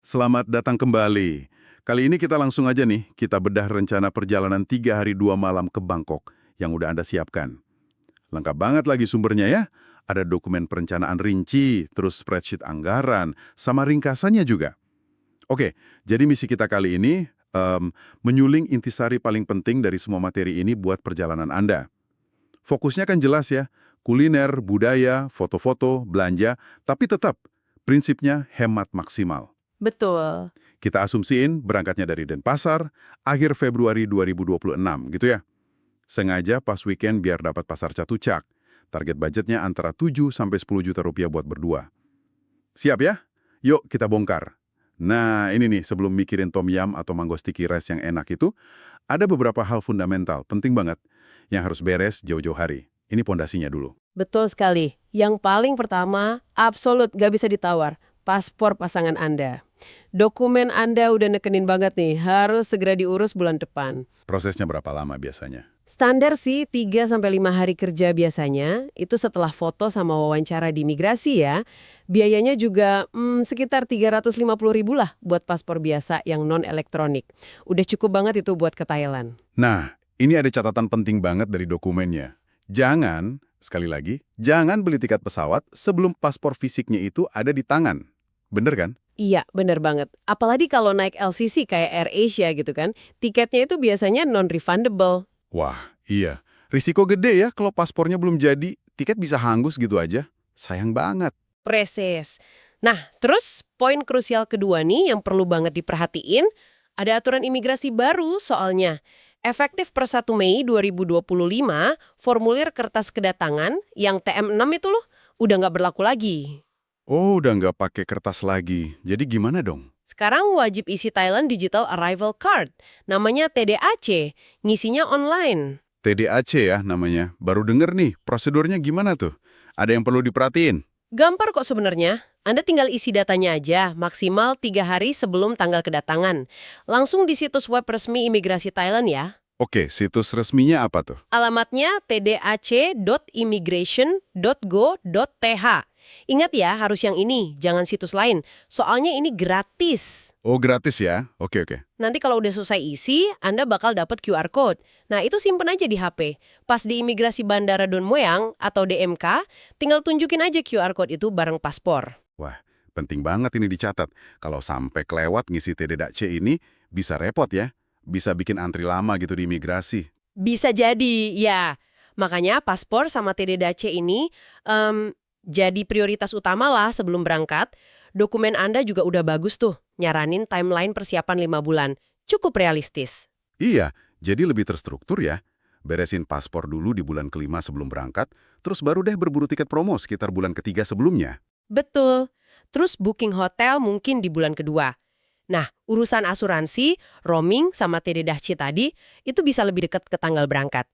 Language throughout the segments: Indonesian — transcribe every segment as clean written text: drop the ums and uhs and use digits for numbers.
Selamat datang kembali. Kali ini kita langsung aja nih, kita bedah rencana perjalanan 3 hari 2 malam ke Bangkok yang udah Anda siapkan. Lengkap banget lagi sumbernya ya. Ada dokumen perencanaan rinci, terus spreadsheet anggaran, sama ringkasannya juga. Oke, jadi misi kita kali ini menyuling intisari paling penting dari semua materi ini buat perjalanan Anda. Fokusnya kan jelas ya, kuliner, budaya, foto-foto, belanja, tapi tetap prinsipnya hemat maksimal. Betul. Kita asumsiin berangkatnya dari Denpasar, akhir Februari 2026 gitu ya. Sengaja pas weekend biar dapat pasar Catucak. Target budgetnya antara 7-10 juta rupiah buat berdua. Siap ya? Yuk kita bongkar. Nah ini nih sebelum mikirin tom yum atau mango sticky rice yang enak itu, ada beberapa hal fundamental, penting banget, yang harus beres jauh-jauh hari. Ini pondasinya dulu. Betul sekali. Yang paling pertama, absolut gak bisa ditawar. Paspor pasangan Anda. Dokumen Anda udah nekenin banget nih, harus segera diurus bulan depan. Prosesnya berapa lama biasanya? Standar sih 3-5 hari kerja biasanya, itu setelah foto sama wawancara di imigrasi ya. Biayanya juga sekitar 350.000 lah buat paspor biasa yang non-elektronik. Udah cukup banget itu buat ke Thailand. Nah, ini ada catatan penting banget dari dokumennya. Jangan, sekali lagi, jangan beli tiket pesawat sebelum paspor fisiknya itu ada di tangan. Bener kan? Iya, bener banget. Apalagi kalau naik LCC kayak AirAsia gitu kan, tiketnya itu biasanya non-refundable. Wah, iya. Risiko gede ya kalau paspornya belum jadi, tiket bisa hangus gitu aja. Sayang banget. Preses. Nah, terus poin krusial kedua nih yang perlu banget diperhatiin, ada aturan imigrasi baru soalnya. Efektif per 1 Mei 2025, formulir kertas kedatangan yang TM6 itu loh, udah nggak berlaku lagi. Oh, udah nggak pakai kertas lagi. Jadi gimana dong? Sekarang wajib isi Thailand Digital Arrival Card, namanya TDAC, ngisinya online. TDAC ya namanya. Baru denger nih, prosedurnya gimana tuh? Ada yang perlu diperhatiin? Gampang kok sebenarnya. Anda tinggal isi datanya aja, maksimal 3 hari sebelum tanggal kedatangan. Langsung di situs web resmi imigrasi Thailand ya. Oke, situs resminya apa tuh? Alamatnya tdac.immigration.go.th. Ingat ya, harus yang ini, jangan situs lain. Soalnya ini gratis. Oh, gratis ya? Oke, oke. Nanti kalau udah selesai isi, Anda bakal dapat QR code. Nah, itu simpen aja di HP. Pas di imigrasi Bandara Don Mueang atau DMK, tinggal tunjukin aja QR code itu bareng paspor. Wah, penting banget ini dicatat. Kalau sampai kelewat ngisi TDAC ini, bisa repot ya. Bisa bikin antri lama gitu di imigrasi. Bisa jadi, ya. Makanya paspor sama TDAC ini jadi prioritas utama lah sebelum berangkat. Dokumen Anda juga udah bagus tuh, nyaranin timeline persiapan 5 bulan. Cukup realistis. Iya, jadi lebih terstruktur ya. Beresin paspor dulu di bulan kelima sebelum berangkat, terus baru deh berburu tiket promo sekitar bulan ketiga sebelumnya. Betul. Terus booking hotel mungkin di bulan kedua. Nah, urusan asuransi, roaming, sama TDAC tadi, itu bisa lebih dekat ke tanggal berangkat.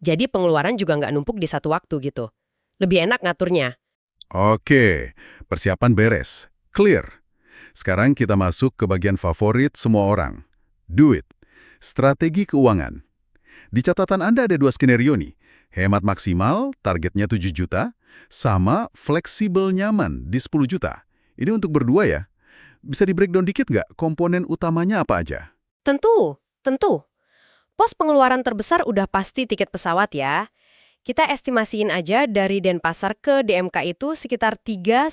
Jadi pengeluaran juga nggak numpuk di satu waktu gitu. Lebih enak ngaturnya. Oke, persiapan beres. Clear. Sekarang kita masuk ke bagian favorit semua orang. Duit. Strategi keuangan. Di catatan Anda ada 2 skenario nih. Hemat maksimal, targetnya 7 juta, sama fleksibel nyaman di 10 juta. Ini untuk berdua ya. Bisa di-breakdown dikit nggak komponen utamanya apa aja? Tentu, tentu. Pos pengeluaran terbesar udah pasti tiket pesawat ya. Kita estimasiin aja dari Denpasar ke DMK itu sekitar 3-4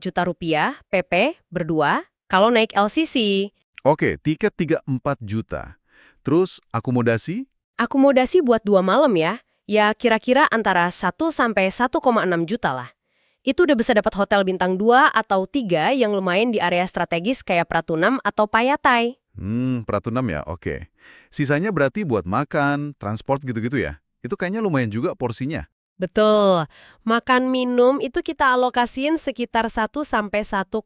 juta rupiah PP berdua kalau naik LCC. Oke, tiket 3-4 juta. Terus akomodasi? Akomodasi buat 2 malam ya. Ya kira-kira antara 1-1,6 juta lah. Itu udah bisa dapat hotel bintang 2 atau 3 yang lumayan di area strategis kayak Pratunam atau Payatai. Pratunam ya, oke. Sisanya berarti buat makan, transport gitu-gitu ya? Itu kayaknya lumayan juga porsinya. Betul. Makan minum itu kita alokasiin sekitar 1-1,8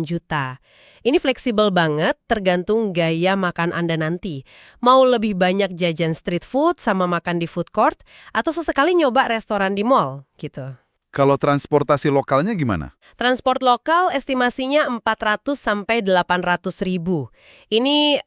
juta. Ini fleksibel banget, tergantung gaya makan Anda nanti. Mau lebih banyak jajan street food sama makan di food court, atau sesekali nyoba restoran di mall, gitu. Kalau transportasi lokalnya gimana? Transport lokal estimasinya 400-800 ribu. Ini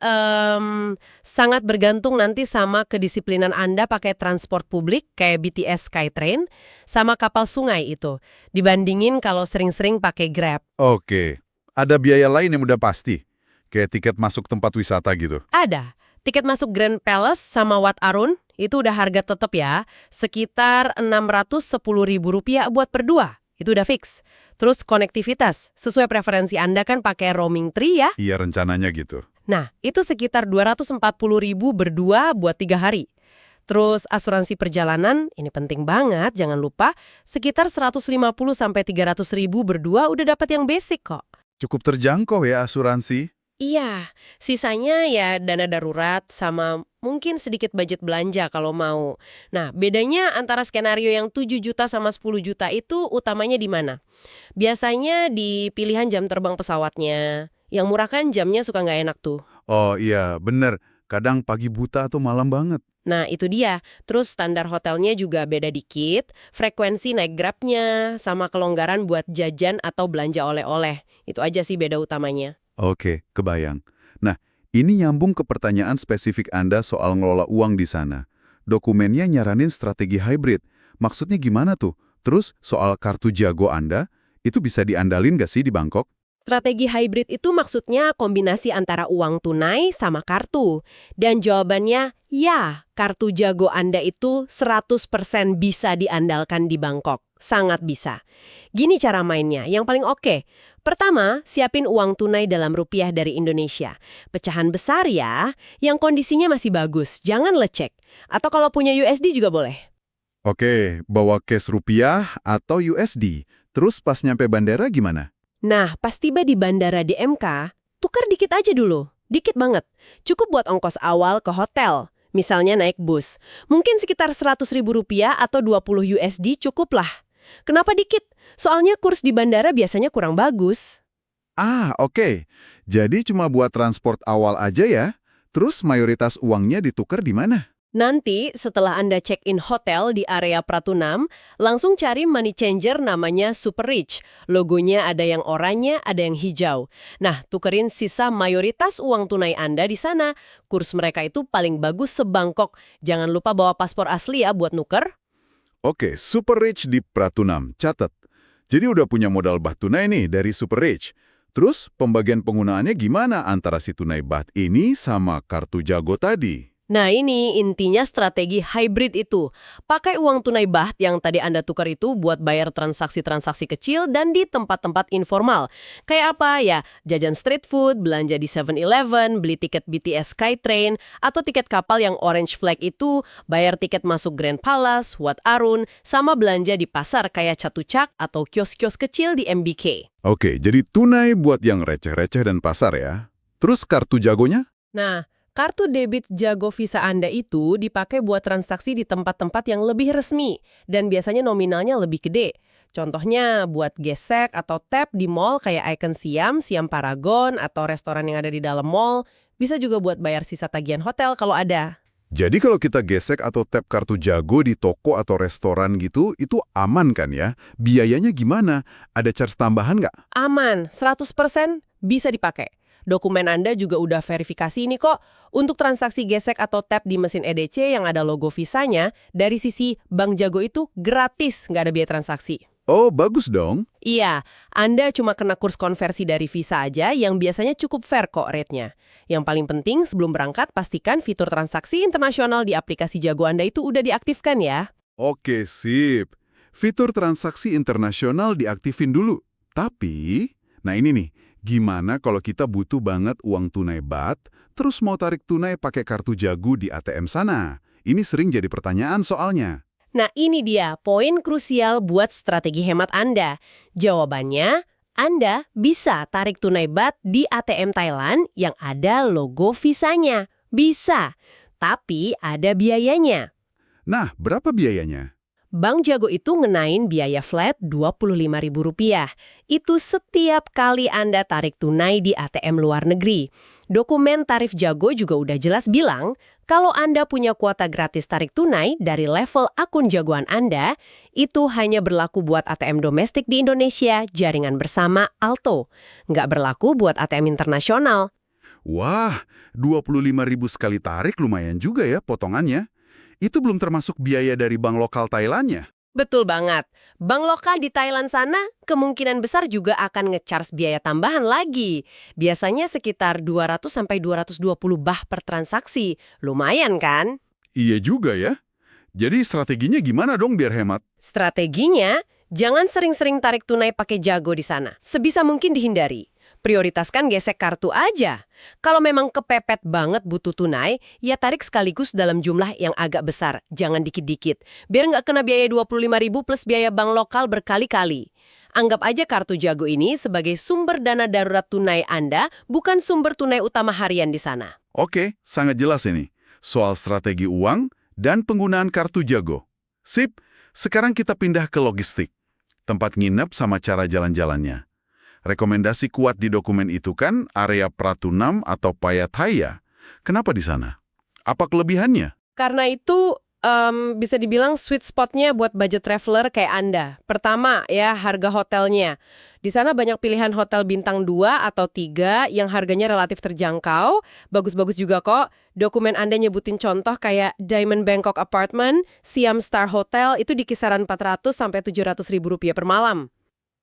sangat bergantung nanti sama kedisiplinan Anda pakai transport publik kayak BTS Skytrain sama kapal sungai itu. Dibandingin kalau sering-sering pakai Grab. Oke. Ada biaya lain yang udah pasti, kayak tiket masuk tempat wisata gitu. Ada. Tiket masuk Grand Palace sama Wat Arun itu udah harga tetap ya, sekitar Rp610.000 buat berdua. Itu udah fix. Terus konektivitas, sesuai preferensi Anda kan pakai roaming free ya. Iya, rencananya gitu. Nah, itu sekitar Rp240.000 berdua buat 3 hari. Terus asuransi perjalanan, ini penting banget, jangan lupa, sekitar Rp150.000–300.000 berdua udah dapat yang basic kok. Cukup terjangkau ya asuransi. Iya, sisanya ya dana darurat sama mungkin sedikit budget belanja kalau mau. Nah, bedanya antara skenario yang 7 juta sama 10 juta itu utamanya di mana? Biasanya di pilihan jam terbang pesawatnya. Yang murah kan jamnya suka nggak enak tuh. Oh iya, bener. Kadang pagi buta atau malam banget. Nah, itu dia. Terus standar hotelnya juga beda dikit, frekuensi naik Grabnya, sama kelonggaran buat jajan atau belanja oleh-oleh. Itu aja sih beda utamanya. Oke, kebayang. Nah, ini nyambung ke pertanyaan spesifik Anda soal ngelola uang di sana. Dokumennya nyaranin strategi hybrid. Maksudnya gimana tuh? Terus soal kartu jago Anda, itu bisa diandalin nggak sih di Bangkok? Strategi hybrid itu maksudnya kombinasi antara uang tunai sama kartu. Dan jawabannya, ya, kartu jago Anda itu 100% bisa diandalkan di Bangkok. Sangat bisa. Gini cara mainnya, yang paling oke. Pertama, siapin uang tunai dalam rupiah dari Indonesia. Pecahan besar ya, yang kondisinya masih bagus, jangan lecek. Atau kalau punya USD juga boleh. Oke, bawa cash rupiah atau USD. Terus pas nyampe bandara gimana? Nah, pas tiba di bandara di MK, tukar dikit aja dulu. Dikit banget. Cukup buat ongkos awal ke hotel. Misalnya naik bus. Mungkin sekitar Rp100.000 atau 20 USD cukup lah. Kenapa dikit? Soalnya kurs di bandara biasanya kurang bagus. Ah, oke. Jadi cuma buat transport awal aja ya? Terus mayoritas uangnya ditukar di mana? Nanti setelah Anda check-in hotel di area Pratunam, langsung cari money changer namanya Super Rich. Logonya ada yang oranye, ada yang hijau. Nah, tukerin sisa mayoritas uang tunai Anda di sana. Kurs mereka itu paling bagus se-Bangkok. Jangan lupa bawa paspor asli ya buat nuker. Oke, Super Rich di Pratunam. Catat. Jadi udah punya modal baht tunai nih dari Super Rich. Terus pembagian penggunaannya gimana antara si tunai baht ini sama kartu jago tadi? Nah ini intinya strategi hybrid itu. Pakai uang tunai baht yang tadi Anda tukar itu buat bayar transaksi-transaksi kecil dan di tempat-tempat informal. Kayak apa ya? Jajan street food, belanja di 7-Eleven, beli tiket BTS Skytrain, atau tiket kapal yang orange flag itu, bayar tiket masuk Grand Palace, Wat Arun, sama belanja di pasar kayak Chatuchak atau kios-kios kecil di MBK. Oke, jadi tunai buat yang receh-receh dan pasar ya. Terus kartu jagonya? Nah, kartu debit Jago Visa Anda itu dipakai buat transaksi di tempat-tempat yang lebih resmi dan biasanya nominalnya lebih gede. Contohnya buat gesek atau tap di mall kayak Icon Siam, Siam Paragon, atau restoran yang ada di dalam mall. Bisa juga buat bayar sisa tagihan hotel kalau ada. Jadi kalau kita gesek atau tap kartu jago di toko atau restoran gitu, itu aman kan ya? Biayanya gimana? Ada charge tambahan nggak? Aman, 100% bisa dipakai. Dokumen Anda juga udah verifikasi ini kok. Untuk transaksi gesek atau tap di mesin EDC yang ada logo visanya, dari sisi Bank Jago itu gratis, nggak ada biaya transaksi. Oh, bagus dong. Iya, Anda cuma kena kurs konversi dari Visa aja yang biasanya cukup fair kok rate-nya. Yang paling penting sebelum berangkat, pastikan fitur transaksi internasional di aplikasi Jago Anda itu udah diaktifkan ya. Oke, sip. Fitur transaksi internasional diaktifin dulu. Tapi, nah ini nih, gimana kalau kita butuh banget uang tunai baht, terus mau tarik tunai pakai kartu jago di ATM sana? Ini sering jadi pertanyaan soalnya. Nah ini dia poin krusial buat strategi hemat Anda. Jawabannya, Anda bisa tarik tunai baht di ATM Thailand yang ada logo visanya. Bisa, tapi ada biayanya. Nah, berapa biayanya? Bank Jago itu ngenain biaya flat Rp25.000. Itu setiap kali Anda tarik tunai di ATM luar negeri. Dokumen tarif Jago juga udah jelas bilang, kalau Anda punya kuota gratis tarik tunai dari level akun jagoan Anda, itu hanya berlaku buat ATM domestik di Indonesia, jaringan bersama Alto. Nggak berlaku buat ATM internasional. Wah, 25.000 sekali tarik lumayan juga ya potongannya. Itu belum termasuk biaya dari bank lokal Thailandnya. Betul banget. Bank lokal di Thailand sana kemungkinan besar juga akan nge-charge biaya tambahan lagi. Biasanya sekitar 200-220 baht per transaksi. Lumayan kan? Iya juga ya. Jadi strateginya gimana dong biar hemat? Strateginya, jangan sering-sering tarik tunai pakai jago di sana. Sebisa mungkin dihindari. Prioritaskan gesek kartu aja. Kalau memang kepepet banget butuh tunai, ya tarik sekaligus dalam jumlah yang agak besar. Jangan dikit-dikit. Biar nggak kena biaya 25.000 plus biaya bank lokal berkali-kali. Anggap aja kartu jago ini sebagai sumber dana darurat tunai Anda, bukan sumber tunai utama harian di sana. Oke, sangat jelas ini. Soal strategi uang dan penggunaan kartu jago. Sip, sekarang kita pindah ke logistik. Tempat nginep sama cara jalan-jalannya. Rekomendasi kuat di dokumen itu kan area Pratunam atau Payathaya. Kenapa di sana? Apa kelebihannya? Karena itu bisa dibilang sweet spotnya buat budget traveler kayak Anda. Pertama ya, harga hotelnya. Di sana banyak pilihan hotel bintang 2 atau 3 yang harganya relatif terjangkau. Bagus-bagus juga kok. Dokumen Anda nyebutin contoh kayak Diamond Bangkok Apartment, Siam Star Hotel itu di kisaran 400 sampai 700 ribu rupiah per malam.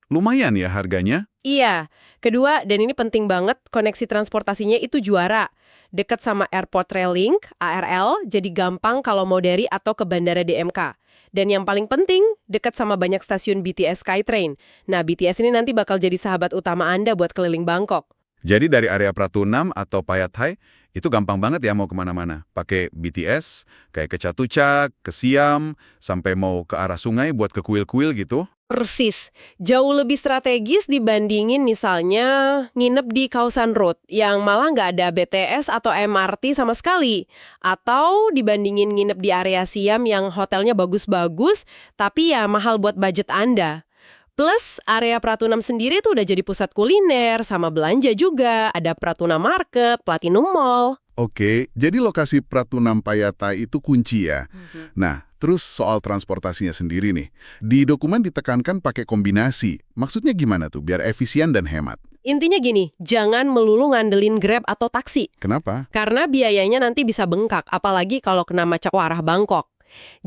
Lumayan ya harganya? Iya. Kedua, dan ini penting banget, koneksi transportasinya itu juara. Dekat sama Airport Rail Link, ARL, jadi gampang kalau mau dari atau ke Bandara DMK. Dan yang paling penting, dekat sama banyak stasiun BTS Skytrain. Nah, BTS ini nanti bakal jadi sahabat utama Anda buat keliling Bangkok. Jadi dari area Pratunam atau Payathai, itu gampang banget ya mau kemana-mana. Pakai BTS, kayak ke Chatuchak, ke Siam, sampai mau ke arah sungai buat ke kuil-kuil gitu. Persis. Jauh lebih strategis dibandingin misalnya nginep di Khao San Road yang malah nggak ada BTS atau MRT sama sekali. Atau dibandingin nginep di area Siam yang hotelnya bagus-bagus tapi ya mahal buat budget Anda. Plus, area Pratunam sendiri tuh udah jadi pusat kuliner sama belanja juga. Ada Pratunam Market, Platinum Mall. Oke, jadi lokasi Pratunam Payathai itu kunci ya. Nah, terus soal transportasinya sendiri nih. Di dokumen ditekankan pakai kombinasi. Maksudnya gimana tuh biar efisien dan hemat? Intinya gini, jangan melulu ngandelin Grab atau taksi. Kenapa? Karena biayanya nanti bisa bengkak, apalagi kalau kena macet arah Bangkok.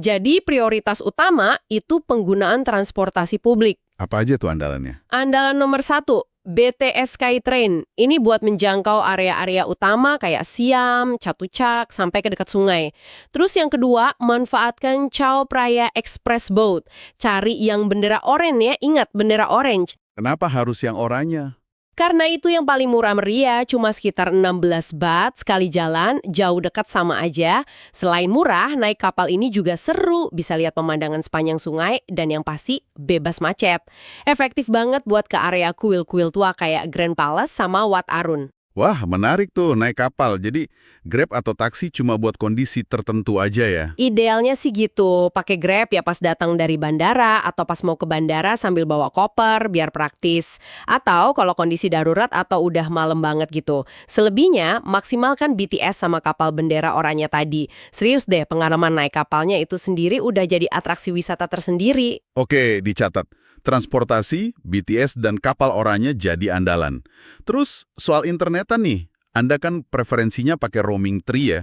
Jadi prioritas utama itu penggunaan transportasi publik. Apa aja tuh andalannya? Andalan nomor 1, BTS Skytrain. Ini buat menjangkau area-area utama kayak Siam, Chatuchak, sampai ke dekat sungai. Terus yang kedua, manfaatkan Chao Phraya Express Boat. Cari yang bendera oranye ya, ingat bendera orange. Kenapa harus yang oranye? Karena itu yang paling murah meriah, cuma sekitar 16 baht sekali jalan, jauh dekat sama aja. Selain murah, naik kapal ini juga seru, bisa lihat pemandangan sepanjang sungai, dan yang pasti bebas macet. Efektif banget buat ke area kuil-kuil tua kayak Grand Palace sama Wat Arun. Wah, menarik tuh naik kapal. Jadi Grab atau taksi cuma buat kondisi tertentu aja ya? Idealnya sih gitu, pakai Grab ya pas datang dari bandara atau pas mau ke bandara sambil bawa koper biar praktis. Atau kalau kondisi darurat atau udah malam banget gitu. Selebihnya, maksimalkan BTS sama kapal bendera oranye tadi. Serius deh, pengalaman naik kapalnya itu sendiri udah jadi atraksi wisata tersendiri. Oke, dicatat. Transportasi, BTS, dan kapal oranye jadi andalan. Terus, soal internetan nih. Anda kan preferensinya pakai roaming 3 ya.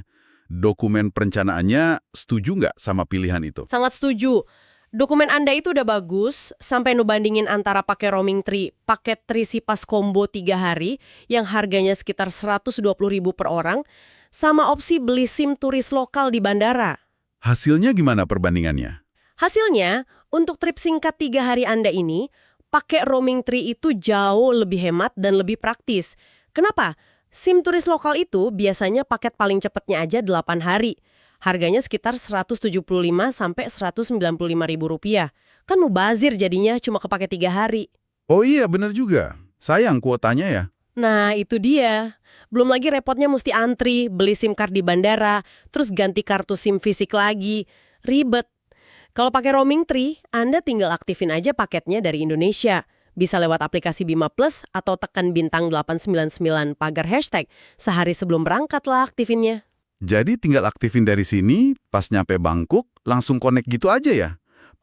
Dokumen perencanaannya setuju nggak sama pilihan itu? Sangat setuju. Dokumen Anda itu udah bagus, sampai nubandingin antara pakai roaming 3, paket Trisipas combo 3 hari, yang harganya sekitar 120.000 per orang, sama opsi beli SIM turis lokal di bandara. Hasilnya gimana perbandingannya? Hasilnya, untuk trip singkat 3 hari Anda ini, pakai roaming 3 itu jauh lebih hemat dan lebih praktis. Kenapa? SIM turis lokal itu biasanya paket paling cepatnya aja 8 hari. Harganya sekitar 175 sampai 195 ribu rupiah. Kan mubazir jadinya cuma kepake 3 hari. Oh iya, benar juga. Sayang kuotanya ya. Nah, itu dia. Belum lagi repotnya mesti antri, beli SIM card di bandara, terus ganti kartu SIM fisik lagi. Ribet. Kalau pakai roaming 3, Anda tinggal aktifin aja paketnya dari Indonesia. Bisa lewat aplikasi Bima Plus atau tekan bintang 899 pagar hashtag. Sehari sebelum berangkat lah aktifinnya. Jadi tinggal aktifin dari sini, pas nyampe Bangkok, langsung connect gitu aja ya?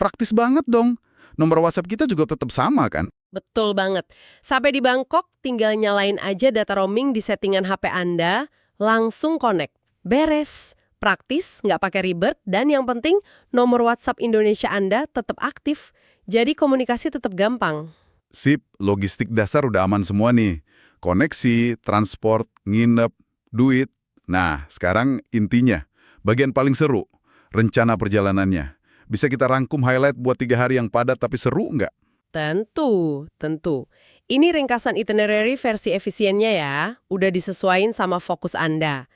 Praktis banget dong. Nomor WhatsApp kita juga tetap sama kan? Betul banget. Sampai di Bangkok, tinggal nyalain aja data roaming di settingan HP Anda, langsung connect. Beres. Praktis, nggak pakai ribet, dan yang penting nomor WhatsApp Indonesia Anda tetap aktif. Jadi komunikasi tetap gampang. Sip, logistik dasar udah aman semua nih. Koneksi, transport, nginep, duit. Nah, sekarang intinya, bagian paling seru, rencana perjalanannya. Bisa kita rangkum highlight buat 3 hari yang padat tapi seru nggak? Tentu, tentu. Ini ringkasan itinerary versi efisiennya ya, udah disesuaiin sama fokus Anda.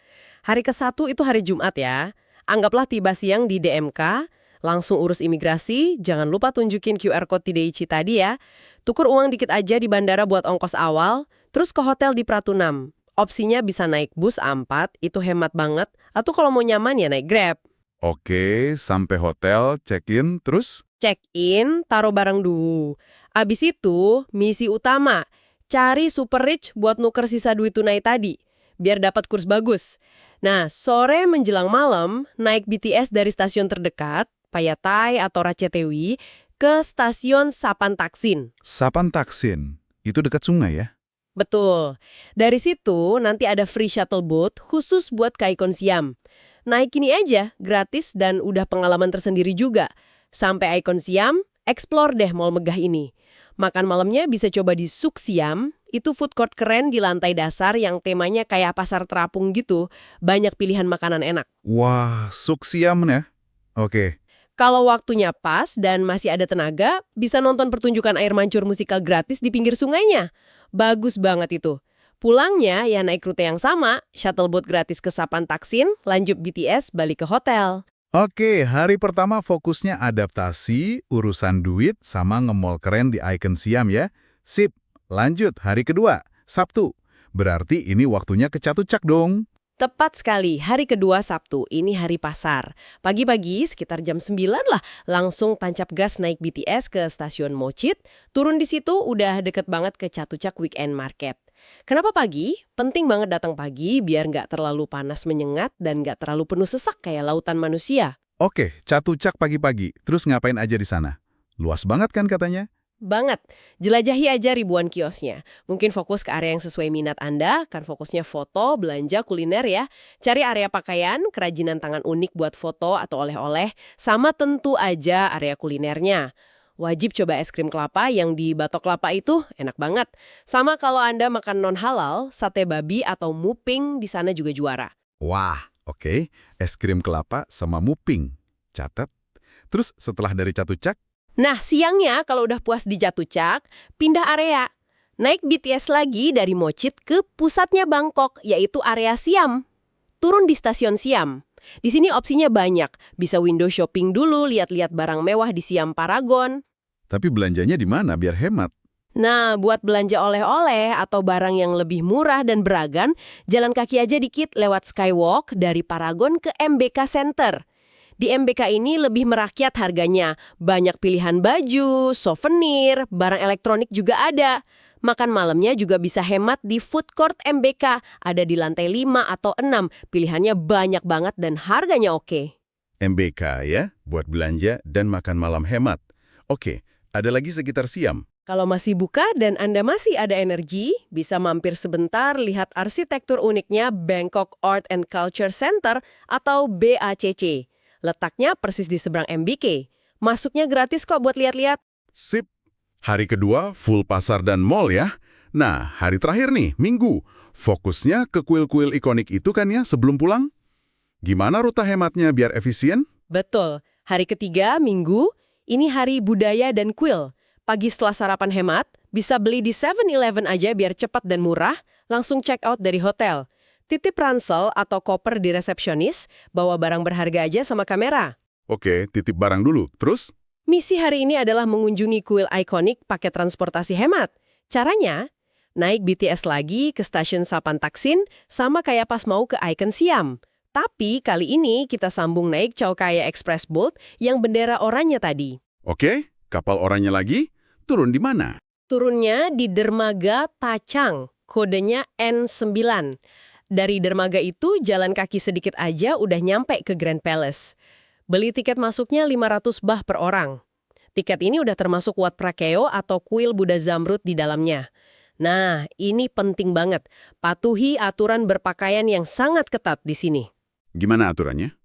Hari ke-1 itu hari Jumat ya. Anggaplah tiba siang di DMK, langsung urus imigrasi, jangan lupa tunjukin QR Code TDIC tadi ya. Tukur uang dikit aja di bandara buat ongkos awal, terus ke hotel di Pratunam. Opsinya bisa naik bus A4, itu hemat banget, atau kalau mau nyaman ya naik Grab. Oke, sampai hotel, check-in, terus? Check-in, taruh barang dulu. Abis itu, misi utama, cari super rich buat nuker sisa duit tunai tadi, biar dapat kurs bagus. Nah, sore menjelang malam, naik BTS dari stasiun terdekat, Payatai atau Racetewi, ke stasiun Sapan Taksin. Sapan Taksin, itu dekat sungai ya? Betul. Dari situ, nanti ada free shuttle boat khusus buat ke Icon Siam. Naik ini aja, gratis dan udah pengalaman tersendiri juga. Sampai Icon Siam, explore deh mall megah ini. Makan malamnya bisa coba di Suk Siam, itu food court keren di lantai dasar yang temanya kayak pasar terapung gitu. Banyak pilihan makanan enak. Wah, Suksiam ya? Oke. Kalau waktunya pas dan masih ada tenaga, bisa nonton pertunjukan air mancur musikal gratis di pinggir sungainya. Bagus banget itu. Pulangnya ya naik rute yang sama, shuttle boat gratis ke Sapan Taksin, lanjut BTS balik ke hotel. Oke, hari pertama fokusnya adaptasi, urusan duit, sama nge-mall keren di Icon Siam ya. Sip, lanjut hari kedua, Sabtu. Berarti ini waktunya ke Chatuchak dong. Tepat sekali, hari kedua Sabtu, ini hari pasar. Pagi-pagi sekitar jam 9 lah, langsung tancap gas naik BTS ke stasiun Mochit, turun di situ udah deket banget ke Chatuchak Weekend Market. Kenapa pagi? Penting banget datang pagi biar nggak terlalu panas menyengat dan nggak terlalu penuh sesak kayak lautan manusia. Oke, Chatuchak pagi-pagi. Terus ngapain aja di sana? Luas banget kan katanya? Banget. Jelajahi aja ribuan kiosnya. Mungkin fokus ke area yang sesuai minat Anda, kan fokusnya foto, belanja, kuliner ya. Cari area pakaian, kerajinan tangan unik buat foto atau oleh-oleh, sama tentu aja area kulinernya. Wajib coba es krim kelapa yang di Batok Kelapa itu enak banget. Sama kalau Anda makan non-halal, sate babi atau muping di sana juga juara. Wah, oke. Es krim kelapa sama muping. Catat. Terus setelah dari Chatuchak? Nah, siangnya kalau udah puas di Chatuchak, pindah area. Naik BTS lagi dari Mochit ke pusatnya Bangkok, yaitu area Siam. Turun di stasiun Siam. Di sini opsinya banyak. Bisa window shopping dulu, lihat-lihat barang mewah di Siam Paragon. Tapi belanjanya di mana biar hemat? Nah, buat belanja oleh-oleh atau barang yang lebih murah dan beragam, jalan kaki aja dikit lewat Skywalk dari Paragon ke MBK Center. Di MBK ini lebih merakyat harganya. Banyak pilihan baju, souvenir, barang elektronik juga ada. Makan malamnya juga bisa hemat di food court MBK. Ada di lantai 5 atau 6. Pilihannya banyak banget dan harganya oke. MBK ya, buat belanja dan makan malam hemat. Oke, ada lagi sekitar Siam. Kalau masih buka dan Anda masih ada energi, bisa mampir sebentar lihat arsitektur uniknya Bangkok Art and Culture Center atau BACC. Letaknya persis di seberang MBK. Masuknya gratis kok buat lihat-lihat. Sip. Hari kedua full pasar dan mall ya. Nah, hari terakhir nih, Minggu. Fokusnya ke kuil-kuil ikonik itu kan ya sebelum pulang? Gimana rute hematnya biar efisien? Betul. Hari ketiga, Minggu, ini hari budaya dan kuil. Pagi setelah sarapan hemat, bisa beli di 7-Eleven aja biar cepat dan murah, langsung check out dari hotel. Titip ransel atau koper di resepsionis, bawa barang berharga aja sama kamera. Oke, titip barang dulu. Terus? Misi hari ini adalah mengunjungi kuil ikonik pakai transportasi hemat. Caranya, naik BTS lagi ke stasiun Sapan Taksin sama kayak pas mau ke Icon Siam. Tapi kali ini kita sambung naik Chowkaya Express Boat yang bendera oranye tadi. Oke, kapal oranye lagi. Turun di mana? Turunnya di Dermaga Tachang, kodenya N9. Dari dermaga itu, jalan kaki sedikit aja udah nyampe ke Grand Palace. Beli tiket masuknya 500 baht per orang. Tiket ini udah termasuk Wat Prakeo atau kuil Buddha Zamrud di dalamnya. Nah, ini penting banget. Patuhi aturan berpakaian yang sangat ketat di sini. Gimana aturannya?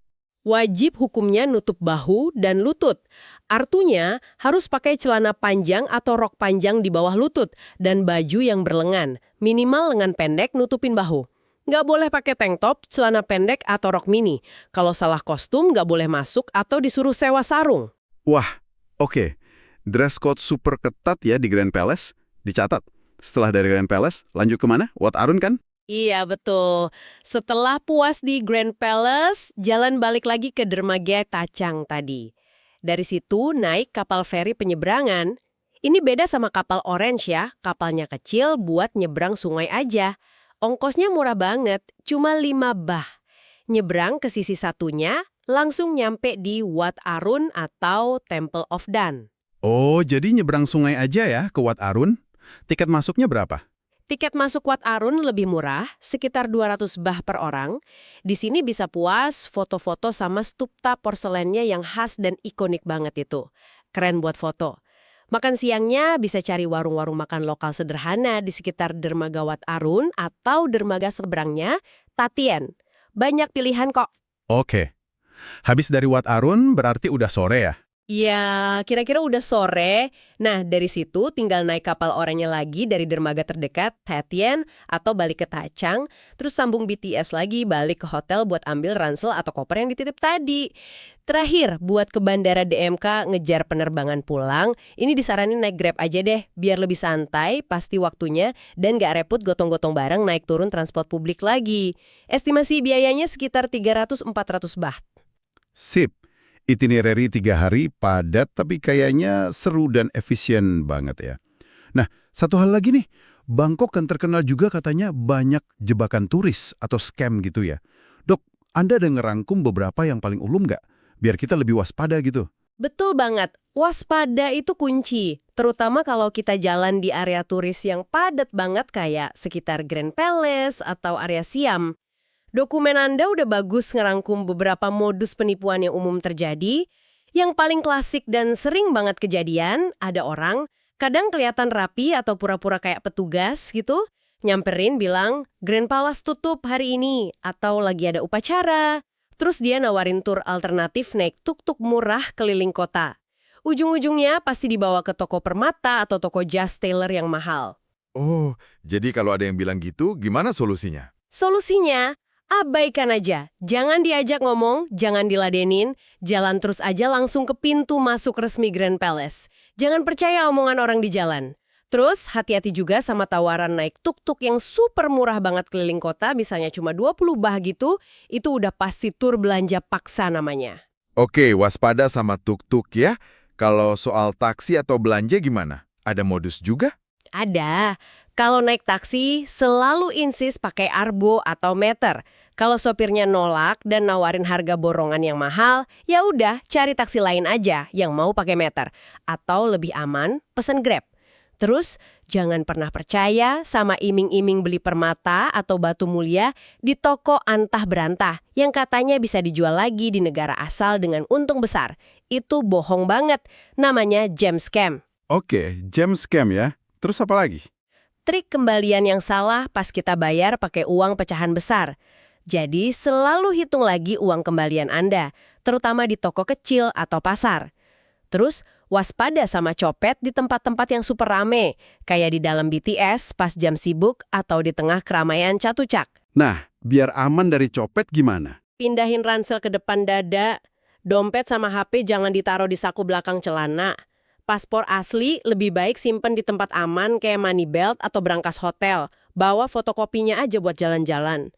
Wajib hukumnya nutup bahu dan lutut. Artinya harus pakai celana panjang atau rok panjang di bawah lutut dan baju yang berlengan. Minimal lengan pendek nutupin bahu. Nggak boleh pakai tank top, celana pendek, atau rok mini. Kalau salah kostum nggak boleh masuk atau disuruh sewa sarung. Wah, oke. Dress code super ketat ya di Grand Palace. Dicatat. Setelah dari Grand Palace, lanjut kemana? Wat Arun kan? Iya, betul. Setelah puas di Grand Palace, jalan balik lagi ke dermaga Tacang tadi. Dari situ naik kapal feri penyeberangan. Ini beda sama kapal Orange ya, kapalnya kecil buat nyebrang sungai aja. Ongkosnya murah banget, cuma 5 bah. Nyebrang ke sisi satunya, langsung nyampe di Wat Arun atau Temple of Dan. Oh, jadi nyebrang sungai aja ya ke Wat Arun? Tiket masuknya berapa? Tiket masuk Wat Arun lebih murah, sekitar 200 bah per orang. Di sini bisa puas foto-foto sama stupta porselennya yang khas dan ikonik banget itu. Keren buat foto. Makan siangnya bisa cari warung-warung makan lokal sederhana di sekitar dermaga Wat Arun atau dermaga seberangnya, Tatien. Banyak pilihan kok. Oke. Habis dari Wat Arun berarti udah sore ya? Ya, kira-kira udah sore. Nah, dari situ tinggal naik kapal oranye lagi dari dermaga terdekat, Tatien, atau balik ke Tacang, terus sambung BTS lagi balik ke hotel buat ambil ransel atau koper yang dititip tadi. Terakhir, buat ke bandara DMK ngejar penerbangan pulang, ini disaranin naik Grab aja deh, biar lebih santai, pasti waktunya, dan gak repot gotong-gotong bareng naik turun transport publik lagi. Estimasi biayanya sekitar 300-400 baht. Sip. Itinerary 3 hari padat tapi kayaknya seru dan efisien banget ya. Nah, satu hal lagi nih. Bangkok kan terkenal juga katanya banyak jebakan turis atau scam gitu ya. Dok, Anda ada ngerangkum beberapa yang paling ulum nggak? Biar kita lebih waspada gitu. Betul banget, waspada itu kunci. Terutama kalau kita jalan di area turis yang padat banget kayak sekitar Grand Palace atau area Siam. Dokumen Anda udah bagus ngerangkum beberapa modus penipuan yang umum terjadi. Yang paling klasik dan sering banget kejadian, ada orang, kadang kelihatan rapi atau pura-pura kayak petugas gitu, nyamperin bilang, Grand Palace tutup hari ini, atau lagi ada upacara. Terus dia nawarin tur alternatif naik tuk-tuk murah keliling kota. Ujung-ujungnya pasti dibawa ke toko permata atau toko jas tailor yang mahal. Oh, jadi kalau ada yang bilang gitu, gimana solusinya? Solusinya, abaikan aja. Jangan diajak ngomong, jangan diladenin, jalan terus aja langsung ke pintu masuk resmi Grand Palace. Jangan percaya omongan orang di jalan. Terus, hati-hati juga sama tawaran naik tuk-tuk yang super murah banget keliling kota, misalnya cuma 20 bah gitu, itu udah pasti tur belanja paksa namanya. Oke, waspada sama tuk-tuk ya. Kalau soal taksi atau belanja gimana? Ada modus juga? Ada. Kalau naik taksi, selalu insist pakai arbo atau meter. Kalau sopirnya nolak dan nawarin harga borongan yang mahal, ya udah cari taksi lain aja yang mau pakai meter. Atau lebih aman, pesen Grab. Terus, jangan pernah percaya sama iming-iming beli permata atau batu mulia di toko antah berantah yang katanya bisa dijual lagi di negara asal dengan untung besar. Itu bohong banget. Namanya gem scam. Oke, gem scam ya. Terus apa lagi? Trik kembalian yang salah pas kita bayar pakai uang pecahan besar. Jadi selalu hitung lagi uang kembalian Anda, terutama di toko kecil atau pasar. Terus waspada sama copet di tempat-tempat yang super rame, kayak di dalam BTS pas jam sibuk atau di tengah keramaian Chatuchak. Nah, biar aman dari copet gimana? Pindahin ransel ke depan dada, dompet sama HP jangan ditaruh di saku belakang celana. Paspor asli lebih baik simpen di tempat aman kayak money belt atau brankas hotel. Bawa fotokopinya aja buat jalan-jalan.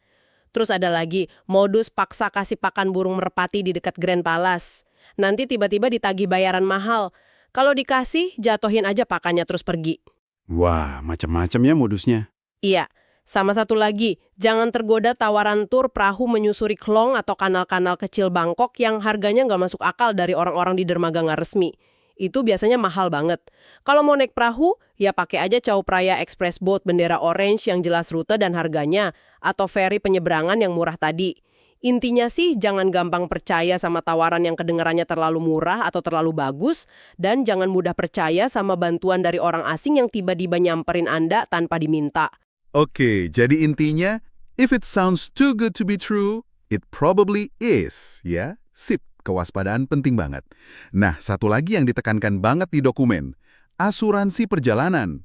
Terus ada lagi, modus paksa kasih pakan burung merpati di dekat Grand Palace. Nanti tiba-tiba ditagih bayaran mahal. Kalau dikasih, jatuhin aja pakannya terus pergi. Wah, macam-macam ya modusnya. Iya, sama satu lagi, jangan tergoda tawaran tur perahu menyusuri Klong atau kanal-kanal kecil Bangkok yang harganya nggak masuk akal dari orang-orang di dermaga nggak resmi. Itu biasanya mahal banget. Kalau mau naik perahu, ya pakai aja Chao Phraya Express Boat bendera orange yang jelas rute dan harganya, atau feri penyeberangan yang murah tadi. Intinya sih jangan gampang percaya sama tawaran yang kedengarannya terlalu murah atau terlalu bagus, dan jangan mudah percaya sama bantuan dari orang asing yang tiba-tiba nyamperin Anda tanpa diminta. Oke, jadi intinya, if it sounds too good to be true, It probably is, ya. Sip, kewaspadaan penting banget. Nah, satu lagi yang ditekankan banget di dokumen, asuransi perjalanan.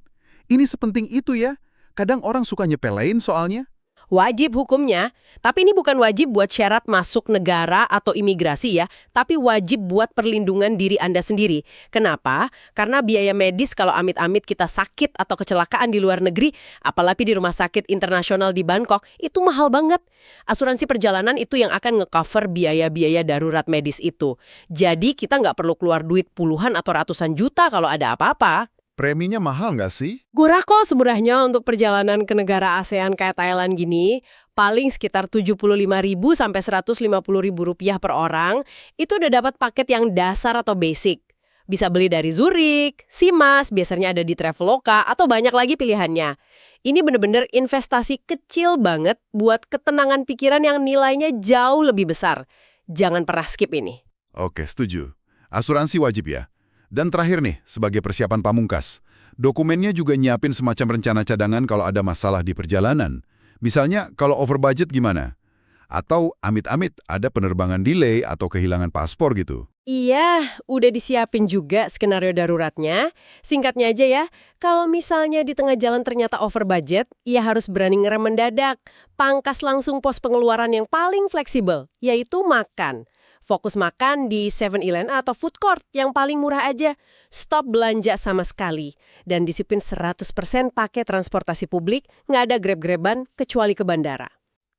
Ini sepenting itu ya. Kadang orang suka nyepelein soalnya. Wajib hukumnya, tapi ini bukan wajib buat syarat masuk negara atau imigrasi ya, tapi wajib buat perlindungan diri Anda sendiri. Kenapa? Karena biaya medis kalau amit-amit kita sakit atau kecelakaan di luar negeri, apalagi di rumah sakit internasional di Bangkok, itu mahal banget. Asuransi perjalanan itu yang akan nge-cover biaya-biaya darurat medis itu. Jadi kita nggak perlu keluar duit puluhan atau ratusan juta kalau ada apa-apa. Preminya mahal nggak sih? Murah kok semurahnya untuk perjalanan ke negara ASEAN kayak Thailand gini. Paling sekitar 75.000 sampai 150.000 rupiah per orang. Itu udah dapat paket yang dasar atau basic. Bisa beli dari Zurich, Simas, biasanya ada di Traveloka, atau banyak lagi pilihannya. Ini bener-bener investasi kecil banget buat ketenangan pikiran yang nilainya jauh lebih besar. Jangan pernah skip ini. Oke, setuju. Asuransi wajib ya. Dan terakhir nih, sebagai persiapan pamungkas, dokumennya juga nyiapin semacam rencana cadangan kalau ada masalah di perjalanan. Misalnya, kalau over budget gimana? Atau amit-amit ada penerbangan delay atau kehilangan paspor gitu. Iya, udah disiapin juga skenario daruratnya. Singkatnya aja ya, kalau misalnya di tengah jalan ternyata over budget, ya harus berani ngerem mendadak. Pangkas langsung pos pengeluaran yang paling fleksibel, yaitu makan. Fokus makan di 7-Eleven atau food court yang paling murah aja. Stop belanja sama sekali. Dan disiplin 100% pakai transportasi publik, nggak ada grab-graban kecuali ke bandara.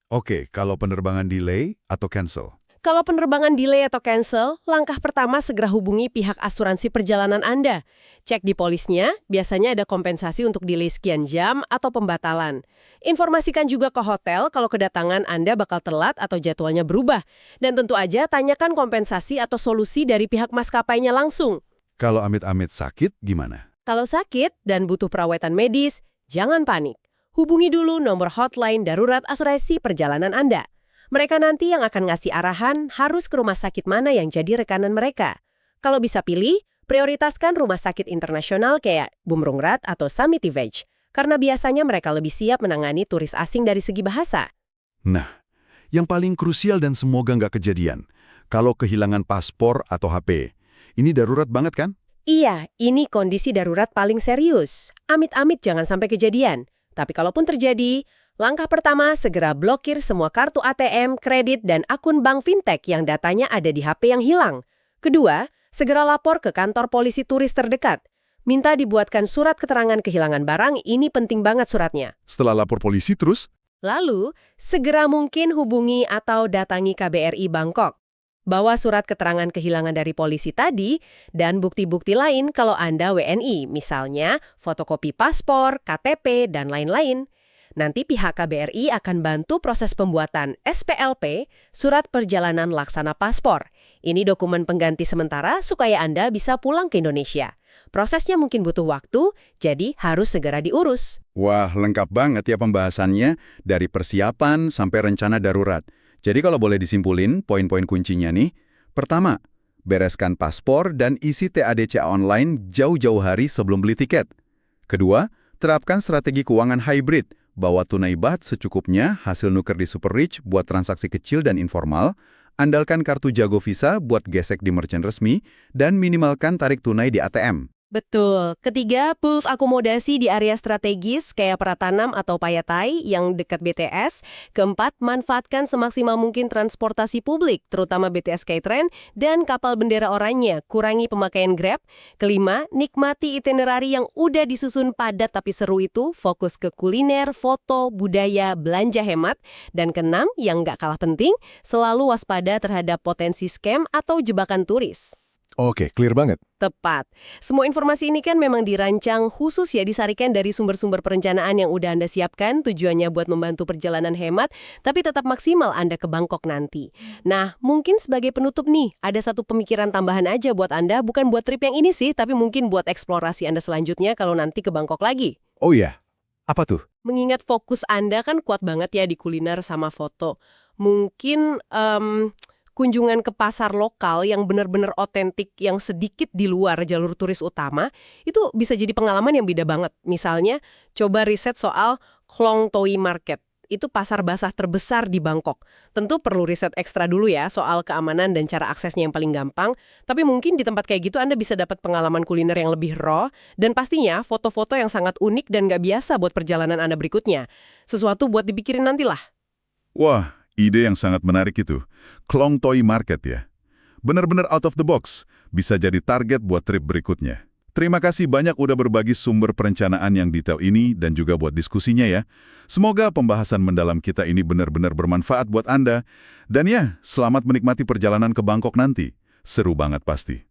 Oke, kalau penerbangan delay atau cancel. Kalau penerbangan delay atau cancel, langkah pertama segera hubungi pihak asuransi perjalanan Anda. Cek di polisnya, biasanya ada kompensasi untuk delay sekian jam atau pembatalan. Informasikan juga ke hotel kalau kedatangan Anda bakal telat atau jadwalnya berubah. Dan tentu aja tanyakan kompensasi atau solusi dari pihak maskapainya langsung. Kalau amit-amit sakit, gimana? Kalau sakit dan butuh perawatan medis, jangan panik. Hubungi dulu nomor hotline darurat asuransi perjalanan Anda. Mereka nanti yang akan ngasih arahan harus ke rumah sakit mana yang jadi rekanan mereka. Kalau bisa pilih, prioritaskan rumah sakit internasional kayak Bumrungrad atau Samitivej, karena biasanya mereka lebih siap menangani turis asing dari segi bahasa. Nah, yang paling krusial dan semoga nggak kejadian, kalau kehilangan paspor atau HP. Ini darurat banget kan? Iya, ini kondisi darurat paling serius. Amit-amit jangan sampai kejadian. Tapi kalaupun terjadi, langkah pertama segera blokir semua kartu ATM, kredit, dan akun bank fintech yang datanya ada di HP yang hilang. Kedua, segera lapor ke kantor polisi turis terdekat. Minta dibuatkan surat keterangan kehilangan barang, ini penting banget suratnya. Setelah lapor polisi terus? Lalu, segera mungkin hubungi atau datangi KBRI Bangkok. Bawa surat keterangan kehilangan dari polisi tadi dan bukti-bukti lain kalau Anda WNI, misalnya fotokopi paspor, KTP, dan lain-lain. Nanti pihak KBRI akan bantu proses pembuatan SPLP, Surat Perjalanan Laksana Paspor. Ini dokumen pengganti sementara supaya Anda bisa pulang ke Indonesia. Prosesnya mungkin butuh waktu, jadi harus segera diurus. Wah, lengkap banget ya pembahasannya, dari persiapan sampai rencana darurat. Jadi kalau boleh disimpulin, poin-poin kuncinya nih. Pertama, bereskan paspor dan isi TADCA online jauh-jauh hari sebelum beli tiket. Kedua, terapkan strategi keuangan hybrid, bawa tunai baht secukupnya, hasil nuker di Super Rich buat transaksi kecil dan informal, andalkan kartu Jago Visa buat gesek di merchant resmi, dan minimalkan tarik tunai di ATM. Betul. Ketiga, puls akomodasi di area strategis kayak Pratanam atau Payatai yang dekat BTS. Keempat, manfaatkan semaksimal mungkin transportasi publik, terutama BTS Skytrain dan kapal bendera oranye. Kurangi pemakaian Grab. Kelima, nikmati itinerari yang udah disusun padat tapi seru itu. Fokus ke kuliner, foto, budaya, belanja hemat. Dan keenam, yang nggak kalah penting, selalu waspada terhadap potensi scam atau jebakan turis. Oke, clear banget. Tepat. Semua informasi ini kan memang dirancang khusus ya, disarikan dari sumber-sumber perencanaan yang udah Anda siapkan, tujuannya buat membantu perjalanan hemat, tapi tetap maksimal Anda ke Bangkok nanti. Nah, mungkin sebagai penutup nih, ada satu pemikiran tambahan aja buat Anda, bukan buat trip yang ini sih, tapi mungkin buat eksplorasi Anda selanjutnya kalau nanti ke Bangkok lagi. Oh iya, apa tuh? Mengingat fokus Anda kan kuat banget ya di kuliner sama foto. Mungkin kunjungan ke pasar lokal yang benar-benar otentik, yang sedikit di luar jalur turis utama, itu bisa jadi pengalaman yang beda banget. Misalnya, coba riset soal Klong Toi Market. itu pasar basah terbesar di Bangkok. Tentu perlu riset ekstra dulu ya soal keamanan dan cara aksesnya yang paling gampang. Tapi mungkin di tempat kayak gitu Anda bisa dapat pengalaman kuliner yang lebih raw dan pastinya foto-foto yang sangat unik dan nggak biasa buat perjalanan Anda berikutnya. Sesuatu buat dipikirin nantilah. Wah, ide yang sangat menarik itu. Klong Toi Market ya. Benar-benar out of the box. Bisa jadi target buat trip berikutnya. Terima kasih banyak udah berbagi sumber perencanaan yang detail ini dan juga buat diskusinya ya. Semoga pembahasan mendalam kita ini benar-benar bermanfaat buat Anda. Dan ya, selamat menikmati perjalanan ke Bangkok nanti. Seru banget pasti.